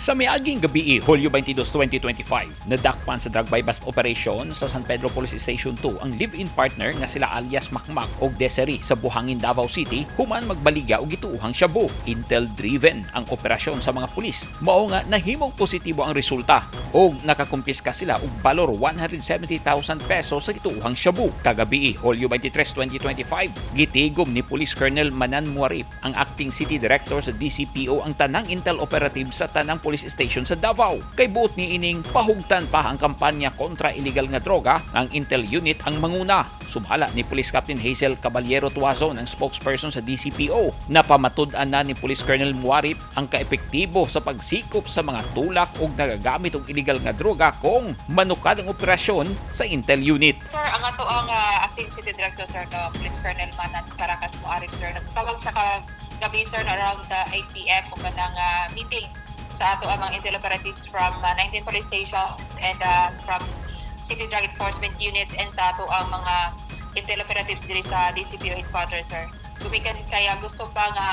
Sa miaging gabi, Hulyo 22, 2025, nadakpan sa drug buy bust operation sa San Pedro Police Station 2 ang live-in partner nga sila alias Makmak o Desiree sa Buhangin, Davao City human magbaligya og gituuhang shabu. Intel-driven ang operasyon sa mga pulis. Mao nga nahimong positibo ang resulta og nakakumpiska sila og balor 170,000 pesos sa gituuhang shabu. Kagabi, Hulyo 23, 2025, gitigom ni Police Colonel Manan Muarip, ang acting city director sa DCPO, ang tanang intel operative sa tanang police station sa Davao. Kay buot ni ining pahugtan pa ang kampanya kontra illegal nga droga, ang Intel Unit ang manguna. Sumala ni Police Captain Hazel Caballero Tuazon, ang spokesperson sa DCPO. Napamatud-an na ni Police Colonel Muarip ang kaepektibo sa pagsikop sa mga tulak o nagagamit og illegal nga droga kung manukad ang operasyon sa Intel Unit. Sir, ang ato ang acting city director, sir, na Police Colonel Manan Caracas Muarip, sir, nagtawag sa gabi, sir, na around 8 p.m. o kanang meeting sa ato ang mga intel operatives from 19 police stations and from City Drug Enforcement Unit and sa ato ang mga intel operatives diri sa DCPO headquarters, sir. Gumikan kaya gusto pa nga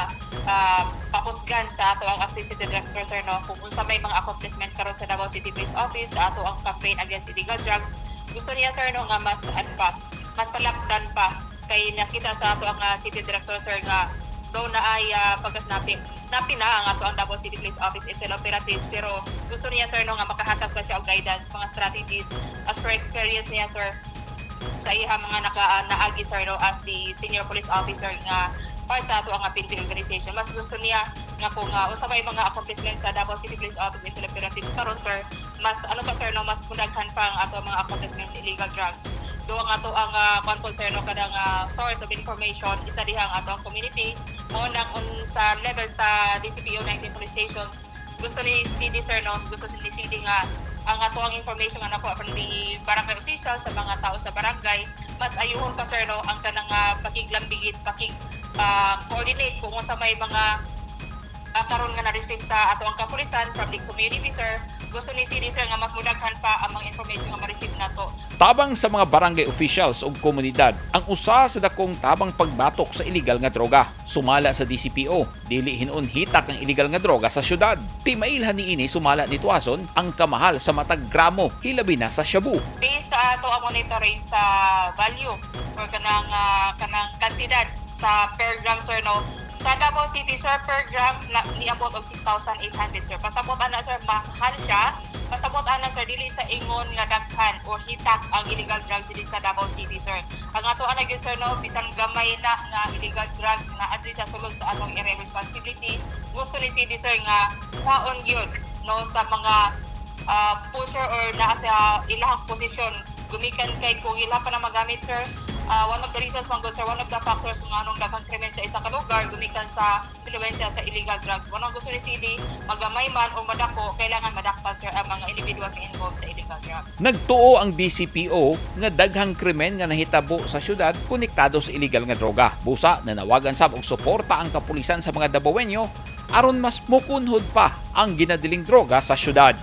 pakusgan sa ato ang active city director, sir, no, kung unsa may mga accomplishment karon sa Davao City Police Office sa ato ang campaign against illegal drugs. Gusto niya, sir, no, nga mas palapdan pa kay nakita sa ato ang city director, sir, nga daw na ay pagka-snapping na ang ato ang Davao City Police Office Intel Operatives, pero gusto niya, sir, no, nga makahatag pa siya og guidance, mga strategies as per experience niya, sir, sa iya mga naagi, sir, no, as the senior police officer nga para sa ato ang PNP organization. Mas gusto niya nga kung unsa may mga accomplishments sa Davao City Police Office Intel Operatives karon, sir, mas ano pa, sir, no, mas mudaghan pa ang ato mga accomplishments sa illegal drugs. Do ang ato ang concern, no, kadang source of information isa diha ang ato ang community mo nang sa level sa DCPO 19 police stations. Gusto ni CD, sir, no, gusto ni CD nga ang ato ang information nga nakuha from the barangay officials sa mga tao sa barangay, mas ayuhon pa, sir, no, ang kanang pakiglambigit, coordinate kung sa may mga karon nga na-receive sa ato ang kapulisan from the community, sir. Gusto ni CD, sir, nga mas mudaghan pa ang mga information nga ma-receive nato. Tabang sa mga barangay officials o komunidad ang usa sa dakong tabang pagbatok sa illegal nga droga. Sumala sa DCPO, dili hinuon hitak ang illegal nga droga sa syudad. Timailhan ni ini sumala ni Tuazon ang kamahal sa matag gramo, hilabi na sa shabu. Based sa ato ang monitoring sa value or kanang kantidad sa per gram, sir, no, sa Davao City, sir, per gram niabot og 6,800, sir. Pasabot ana, sir, mahal siya. Pasabot ana, sir, dili sa ingon nga daghan or hitak ang illegal drugs dili sa Davao City, sir. Ang ato ana gyud, sir, no, bisan gamay na nga illegal drugs na adri sa sulod sa atong area responsibility, gusto ni CD, sir, nga kaon gyud, no, sa mga pusher or naa sa ilahang posisyon gumikan kay kung ila pa na magamit, sir. One of the reasons, one of the factors kung anong daghang krimen sa isa ka lugar gumikan sa influensya sa illegal drugs. Wanang gusto ni CD, magamay man o madako, kailangan madakpan, sir, ang mga individuals involved sa illegal drugs. Nagtuo ang DCPO nga daghang krimen nga nahitabo sa syudad konektado sa illegal nga droga. Busa nanawagan sab og suporta ang kapulisan sa mga Davaoenyo aron mas mukunhod pa ang ginadiling droga sa syudad.